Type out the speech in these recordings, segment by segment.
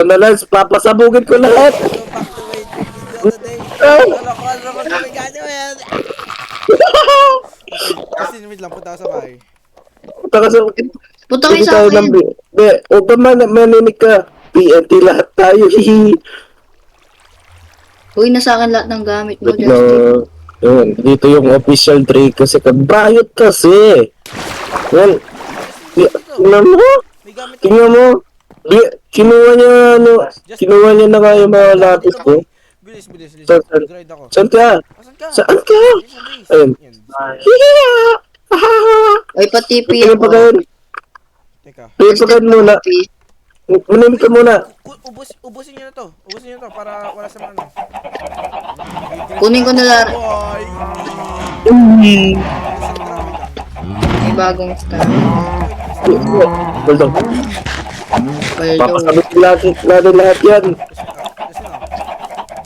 na Lance, papasabugin ko lahat. Go back to wait. Video today. Ah! Kalokohan naman kami gano'n. Kasi wait lang, punta ako sa bahay. Punta ka sa... Punta kayo Hindi sa tayo akin. ng... Hindi, o ba maninig ka? PNT lahat tayo, hihi. Uy, nasa akin lahat ng gamit mo, But no, Justin. yun, dito yung official Drake kasi kabayot kasi. Yan, tingnan mo, May gamit ako. tingnan mo. Kinuha niya, ano, kinuha niya na nga yung mga lapis ko. Bilis, bilis, bilis. Saan, saan? Grind ako. Saan ka? Asan ka? Saan ka? Bilis sa base. Ayun. Yan. Hihiya! Ay, pa-TP Tingnan ako. pa kayo. Teka. Tingnan pa kayo muna. TP. Manimik ka muna. Ubusin nyo na to. Ubusin nyo na to para wala sa mga ano. Kunin ko na lang. Boy! Uy. Isang drawing lang. May bagong star. Hold on. Paldo. Papasabit natin lahat yan. Kasi na.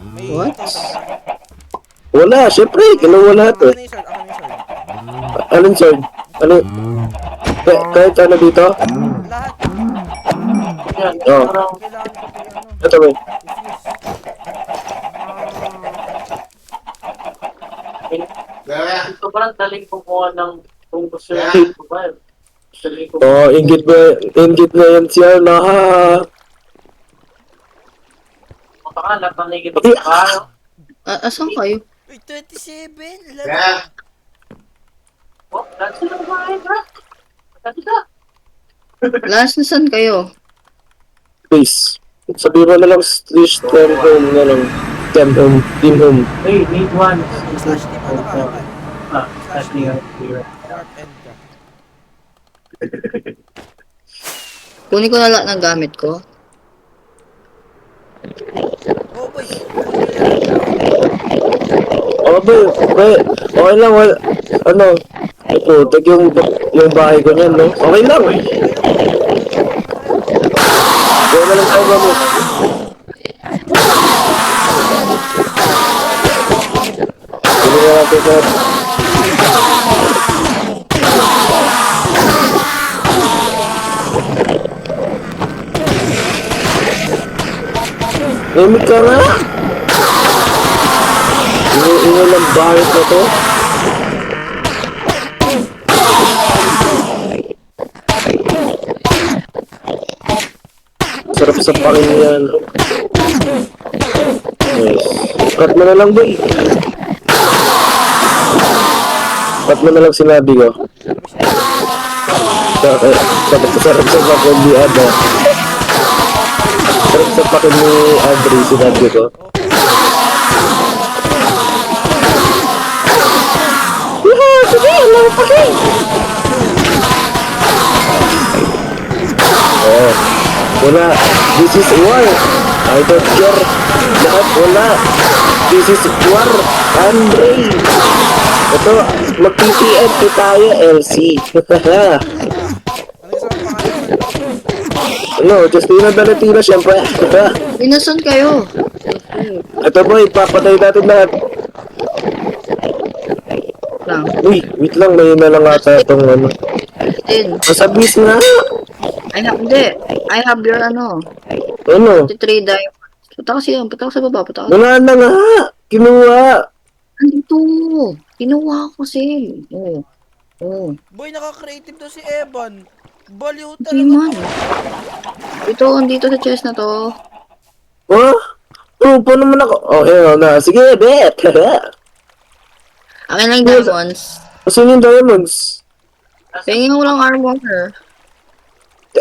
May What? totem ka. Wala, syempre, kinuha lahat Ako eh. na yung sword. Ako na yung sword. Anong sword? Ano? Kahit ano dito? Lahat. Oo. Kailangan ko pa yung ano. Ito ba? Ito parang daling kumuha ng kung gusto ko ba. Daling kumuha. Oh, ingit na yan siya na ha. Baka napanigid ko pa. Asan kayo? Uy, 27. Yeah. Oh, that's the one, bro. That's it. Last na saan kayo? Please. Sabi mo na lang slash team home na lang. Team home. Hey, need one. Slash team ano ka? Slash team. Warp end ka. Kunin ko na lahat ng gamit ko. Oh boy. Oh, ba, okay lang, wala. Ano? Ito, tag yung bahay ko niyan, no? Okay lang. Gawin na lang tayo, mami. Hindi na natin sa... Limit ka nga! Ingay ng bahay na to. Sarap sa pakin yan. Yes. Cut mo na lang, boy. Cut mo na lang sinabi ko. Sarap sa pakin ni Ada. Sarap sa pakin ni Adri, sinabi ko. Woohoo! Sige, alam pa kayo! Oh, wala. This is war. I don't care. Lahat wala. This is war. Andre. Ito, mag-PPNP tayo, LC. Ano yung sa pangalan? Ano, Justina Valentina, syempre. Inasan kayo? Ito boy, papatay natin lahat. Lang. Uy, wait lang, may na lang ata itong ano. Justin. Masabis nga. Hindi. I have your ano. Ano? 3 diamonds. Punta kasi yan. Punta ka sa baba. Punta ka. Wala na nga. Kinuha. Andito. Kinuha ko kasi. Oo. Oo. Boy, naka-creative to si Evan. Baliw Hindi talaga man. to. Ito, andito sa chest na to. Oh? Oh, paano naman ako? Oh, hell na. Sige, bet. Akin lang diamonds. Asan yung diamonds? Pingin ko lang armor.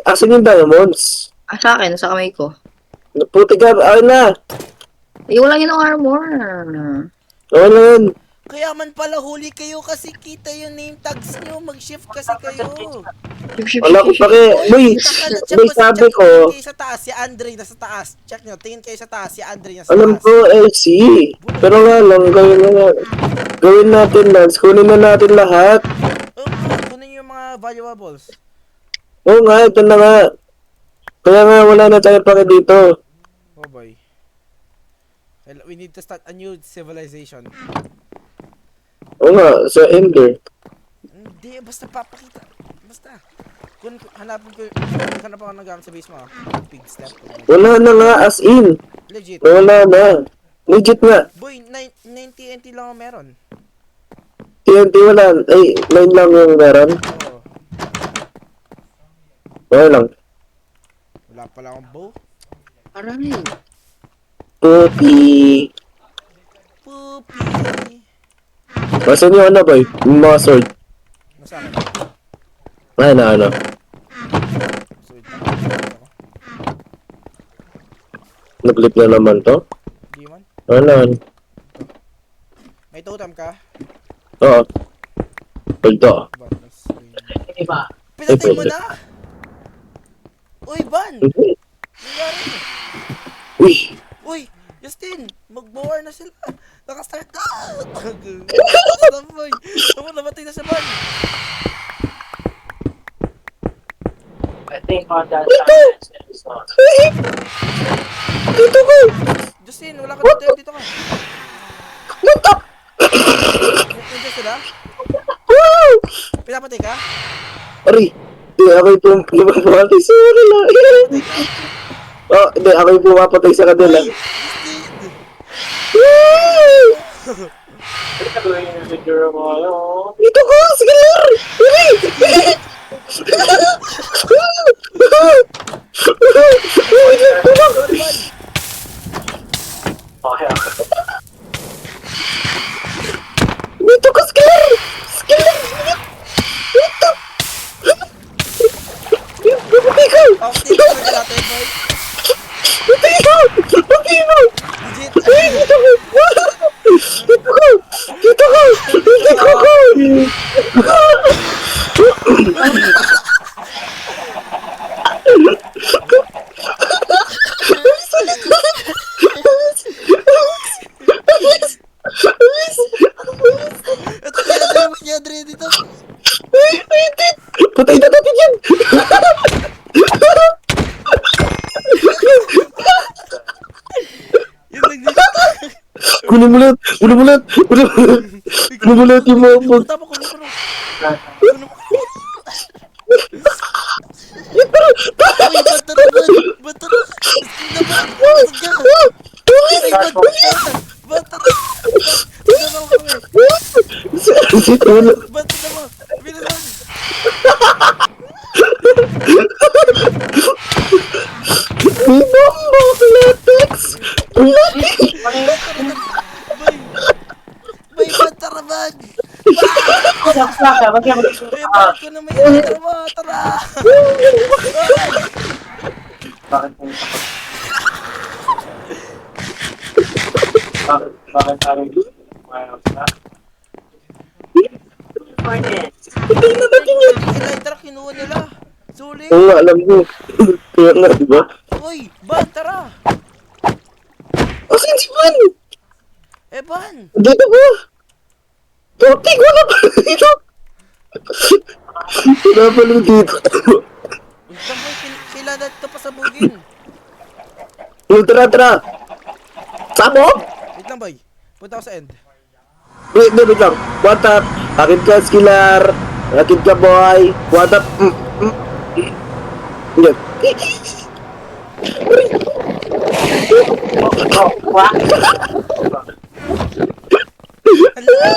Asan yung diamonds? Sa akin. Sa kamay ko. Puti ka, ayun na. Wala yun ang armor. Okay na yun. Kaya man pala huli kayo kasi kita yung name tags nyo. Mag-shift kasi kayo. Wala ko pa kayo. Boy, boy, sabi ko, Tingin kayo sa taas, si Andre nasa taas. Check nyo, tingin kayo sa taas, si Andre nasa alam taas. ko, LC. Pero nga lang, gawin natin, Lance. Kunin na natin lahat. Oh, kunin nyo yung mga valuables. Oo nga, ito na nga. Kaya nga, wala na tayo pa dito. Oh boy. We need to start a new civilization. Oo nga, sa Ender. Hindi, basta papakita. Basta. Kung hanapin ko ng gamit sa base mo, pig step. Wala na nga, as in. Legit. Wala na. Legit nga. Boy, 9 TNT lang ang meron. TNT wala. Ay, 9 lang yung meron. Oo. Okay lang. Wala pala akong bow. Aray. Pupi. Pupi. Masan yung ano, boy? Yung mga sword. Nasa akin. Ay, na ano. So, ito ako. Nag-clip na naman to. Di man. Ano? May totem ka? Oo. Ito. Bonus. Iba. Pinatay mo na! Uy, Ban! Nangyari? Uy! Uy! Justin! Mag-bower na sila! Nakastart na! Boy! Namatay na sa Ban! I think on that side. Dito ko! Justin, wala ka dito. Dito ka. Muntak! Nandiyan sila? Pinapatay ka? Ari! Hindi, ako yung pumapatay sa kanila. Oh, hindi, ako yung pumapatay sa kanila. Justin! Dito ko! Sige lang! Ari! Oh, yeah. Dito ko! Sige lang! Sige lang! Dito! Patay ko! Ako dito ka natin, boy. Patay ko! Patay mo! Legit. Ay, dito ko! Dito ko! Dito ko! Dito ko! Ito kaya Adri dito. Patay na natin yan! Yun lang dito. Kunin mo lahat! Kunin mo lahat! Kunin mo lahat! Kunin mo lahat yung mga pag... Punta pa kunin. Uy, bata na ba? Bata na. Justin na ba? Ay, bata na. Tignan mo kami. Bata na ba? Bilisan. Latex! Latex! Bay, bata na ba? Bay, bakit ko na may tara mo? Tara! Bakit parang Patay na natin yan! Elytra, kinuha nila. Sulit. Oo nga, alam mo. Kaya nga, diba? Uy, Ban, tara. Asan si Van? Ban. Dito ba? Totik, wala pa dito! Wala pa lang dito. Ito boy, kailangan ito pasabugin. Tara, tara! Sabo? Wait lang boy. Punta ako sa end. Wait lang. What up? Akit ka, skillar. Akit ka, boy. What up? Yan. Hala!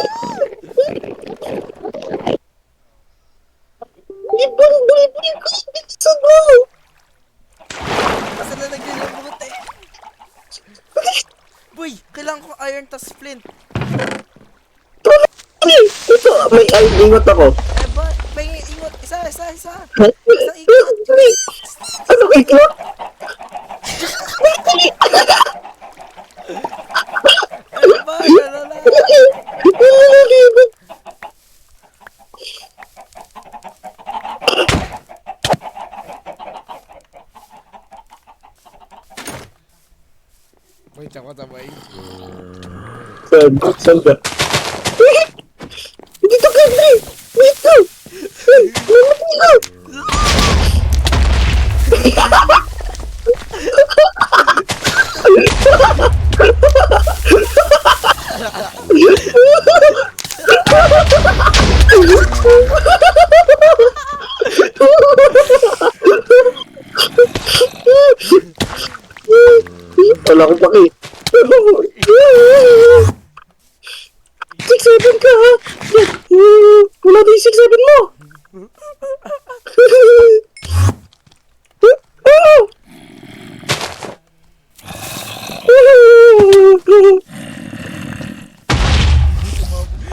Ibang buli ko sa go! Asa na naglilambot eh. Boy, kailangan ko iron tas flint. Ito, may ay, ingot ako. Ban, pengi, ingot. Isa. Ano iklot? Ban, lalala. Wait, ako sabay. Saan ka? Dito ka, Dre! Dito! Namatay ka! Wala akong paki. 6-7 ka ha? Wala din 6-7 mo.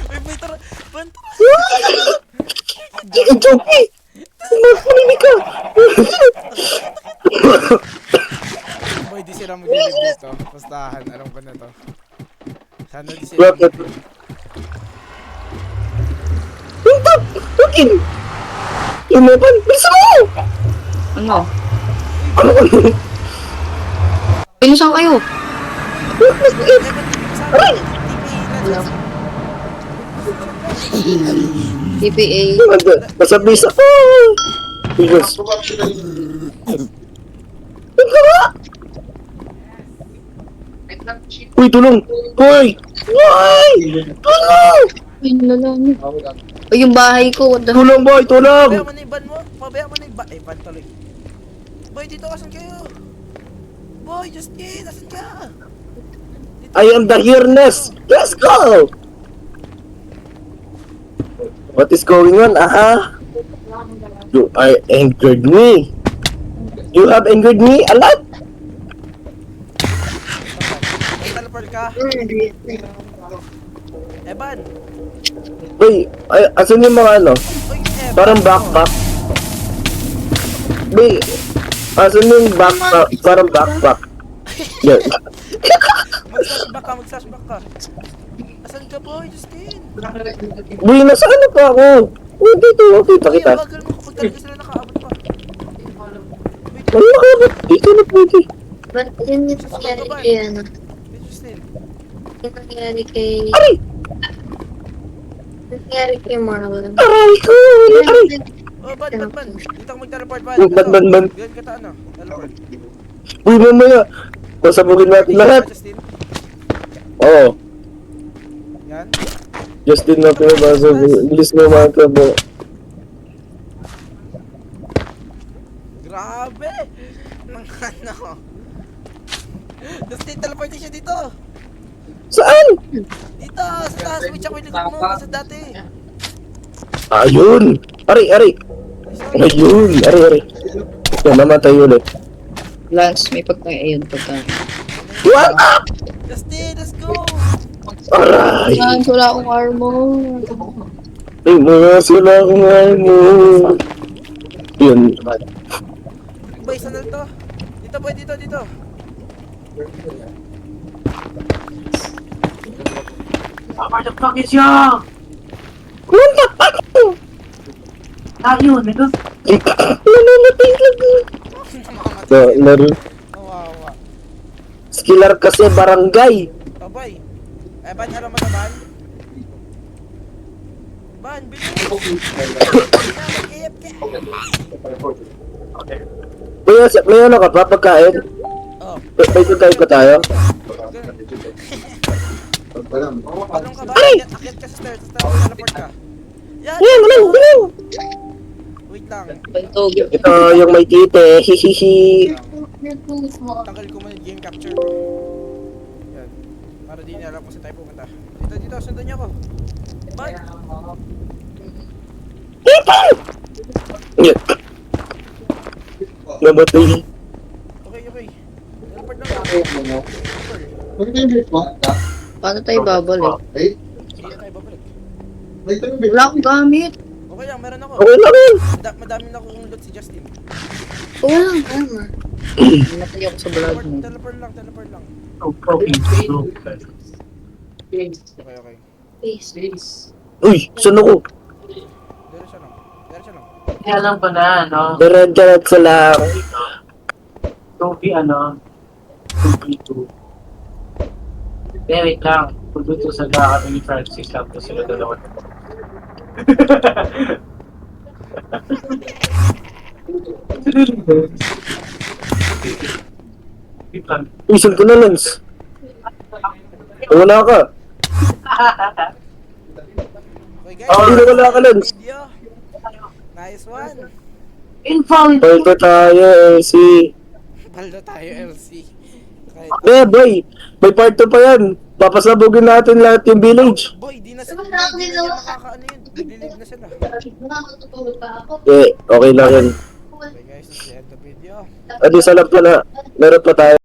Uy, may tara! Ban, tara! Joki! Magpaninig ka! Boy, di sila mag-live dito. Pustahan, alam ko na to. Sana di sila Bakit? Hintap! Akin! Lumaban! Bilisan mo! Ano? Ano ka? Bilisan kayo. Aray! Wala. TPA. Nasa bisa. Bigas. Uy, tulong! Uy! Uy! Tulong! Ay, nalalami. Ay, yung bahay ko. What the... Tulong, boy! Tulong! Pabayaan mo na yung ban mo. Pabayaan mo na yung ban. Eh, ban tuloy. Boy, dito asan kayo? Boy, Justin, asan ka? I am the Hearness! Let's go! What is going on? Aha! You are angered me. You have angered me a lot. May teleport ka? Evan! Uy, ay, asan yung mga ano? Uy, Evan! Parang backpack. Uy, asan yung backpack? Parang backpack. Yan. Mag-flashback ka, mag-flashback ka. Asan ka, boy, Justin? Uy, nasa ano pa ako? Uy, dito, kita Uy, kita. ang bagal mo kapag talaga sila nakaabot pa. Ano nakabot? Dito na pwede. Ba't yun yung nangyari kay ano? Hey, Justin. Yung nangyari kay... Aray! Nangyari kay Marlon. Aray ko! Aray! Oh, ban. Dito ako mag-teleport, ban. Oh, ban. Ganyan ka ta, ano? Teleport. Uy, mamaya. Pasabugin natin lahat. Justin. Oo. Yan. Justin na pinabasa. Bilis mo mga kabo. Grabe! Nang ano? Justin, teleport din siya dito. Saan? Dito, sa taas. Wait, tsaka may likod mo. Sa dati. Ayun! Aray, aray! Ayun! Aray, aray. Yan, namatay ulit. Lance, may pagkain. Ayun, pagkain. What? Justin, let's go! Aray! Lance, wala akong armor. Ay, mga sila akong mo. Yun. Boy, sandal to. Dito, boy, dito. Where the fuck is y'all? What the fuck? Tayo, nigga. Nanamatay lang. Namamatay. Laro. Kawawa. Skiller kasi barangay. Oh, boy. Eh, ban, alam mo na, ban? Ban, bilis! Mag-iip ka! May ano ka pa? Pagkain? Oh, May pagkain pa tayo? palong ka ba? Ay! Akyat ka sa stairs, tapos teleport ka. Yan! Yan, galing, galing! Wait lang. Bantog. Ito yung may tite, hihihi. Tanggal ko muna yung game capture. Yan. Para di niya alam kung saan tayo pumunta. Dito, sundan niyo ako. Ban! Yan. Namatay. Okay. Teleport lang ako. Paano tayo babalik? Sige tayo, babalik. Wala akong gamit. Okay lang, meron ako. Okay lang yun. Madami na akong loot si Justin. Walang armor. Namatay ako sa vlog mo. Teleport lang. Okay. Please. Uy, saan ako? Diretso lang. Kaya lang ba na, ano? Diretso lang. 2B, ano? 2B2. Wait lang. Puduto sa kami ni Francis lang po sila dalawa. Uy, saan ko na, Lance? Wala ka. Okay guys. Oh, hindi na wala ka, Lance. Video. Nice one. Invalid! Palto tayo, LC. Paldo tayo, LC. Eh, boy! May part 2 pa yan! Papasabugin natin lahat yung village! Boy, di na sila, hindi na yan makakaano yun. Naglilive na sila. Nakakatutulog pa ako. Eh, okay lang yan. Okay guys, this is the end of the video. Adi, sa lang pala. Meron pa tayo.